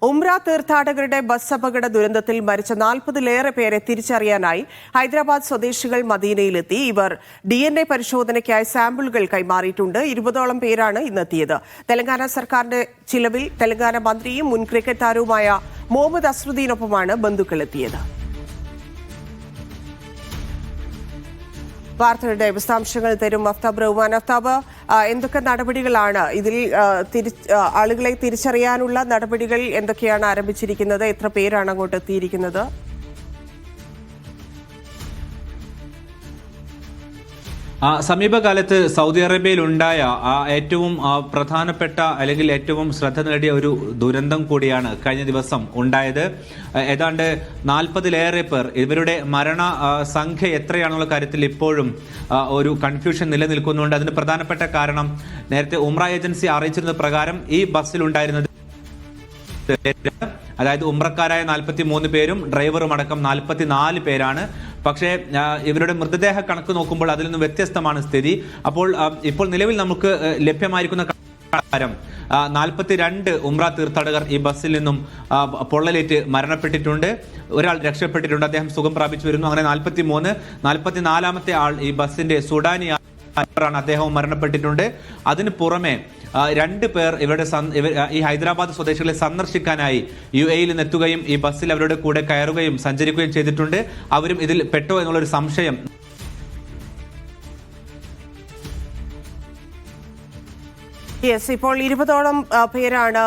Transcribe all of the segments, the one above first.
ഉംറ തീർത്ഥാടകരുടെ ബസ് അപകട ദുരന്തത്തിൽ മരിച്ച 40-ലേറെ പേരെ തിരിച്ചറിയാനായി ഹൈദരാബാദ് സ്വദേശികൾ മദീനയിലെത്തി. ഇവർ DNA പരിശോധനയ്ക്കായി സാമ്പിളുകൾ കൈമാറിയിട്ടുണ്ട്. 20ഓളം പേരാണ് ഇന്നെത്തിയത്. തെലങ്കാന സർക്കാരിന്റെ ചിലവിൽ തെലങ്കാന മന്ത്രിയും മുൻ ക്രിക്കറ്റ് താരവുമായ മുഹമ്മദ് അസ്റുദ്ദീനൊപ്പമാണ് ബന്ധുക്കൾ എത്തിയത്. വാർത്തകളുടെ വിശദാംശങ്ങൾ തരും അഫ്താബ് റഹ്മാൻ. അഫ്താബ്, എന്തൊക്കെ നടപടികളാണ് ഇതിൽ ആളുകളെ തിരിച്ചറിയാനുള്ള നടപടികൾ എന്തൊക്കെയാണ് ആരംഭിച്ചിരിക്കുന്നത്? എത്ര പേരാണ് അങ്ങോട്ട് എത്തിയിരിക്കുന്നത്? സമീപകാലത്ത് സൗദി അറേബ്യയിൽ ഉണ്ടായ ഏറ്റവും പ്രധാനപ്പെട്ട അല്ലെങ്കിൽ ഏറ്റവും ശ്രദ്ധ നേടിയ ഒരു ദുരന്തം കൂടിയാണ് കഴിഞ്ഞ ദിവസം ഉണ്ടായത്. ഏതാണ്ട് 40-ലേറെ പേർ, ഇവരുടെ മരണ സംഖ്യ എത്രയാണെന്നുള്ള കാര്യത്തിൽ ഇപ്പോഴും ഒരു കൺഫ്യൂഷൻ നിലനിൽക്കുന്നുണ്ട്. അതിന് പ്രധാനപ്പെട്ട കാരണം നേരത്തെ ഉംറ ഏജൻസി അറിയിച്ചിരുന്ന പ്രകാരം ഈ ബസ്സിലുണ്ടായിരുന്നത്, അതായത് ഉംറക്കാരായ 43 പേരും ഡ്രൈവറും അടക്കം 44 പേരാണ്. പക്ഷേ ഇവരുടെ മൃതദേഹ കണക്ക് നോക്കുമ്പോൾ അതിൽ നിന്നും വ്യത്യസ്തമാണ് സ്ഥിതി. ഇപ്പോൾ നിലവിൽ നമുക്ക് ലഭ്യമായിരിക്കുന്ന കാര്യം 42 ഉംറ തീർത്ഥാടകർ ഈ ബസ്സിൽ നിന്നും പൊള്ളലേറ്റ് മരണപ്പെട്ടിട്ടുണ്ട്. ഒരാൾ രക്ഷപ്പെട്ടിട്ടുണ്ട്, അദ്ദേഹം സുഖം പ്രാപിച്ചു വരുന്നു. അങ്ങനെ 44-ാമത്തെ ആൾ ഈ ബസ്സിന്റെ സുഡാനി ആണ്, അദ്ദേഹവും മരണപ്പെട്ടിട്ടുണ്ട്. അതിന് പുറമെ 2 പേർ ഈ ഹൈദരാബാദ് സ്വദേശികളെ സന്ദർശിക്കാനായി UAE-യിൽ നിന്നെത്തുകയും ഈ ബസ്സിൽ അവരുടെ കൂടെ കയറുകയും സഞ്ചരിക്കുകയും ചെയ്തിട്ടുണ്ട്. അവരും ഇതിൽ പെട്ടോ എന്നുള്ളൊരു സംശയം ഇപ്പോൾ 20ഓളം പേരാണ്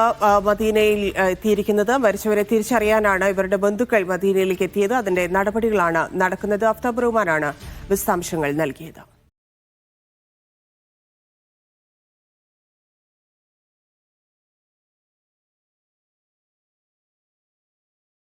മദീനയിൽ എത്തിയിരിക്കുന്നത്. മരിച്ചവരെ തിരിച്ചറിയാനാണ് ഇവരുടെ ബന്ധുക്കൾ മദീനയിലേക്ക് എത്തിയത്. അതിന്റെ നടപടികളാണ് നടക്കുന്നത്. അഫ്താബ് റഹ്മാനാണ് വിശദാംശങ്ങൾ നൽകിയത്.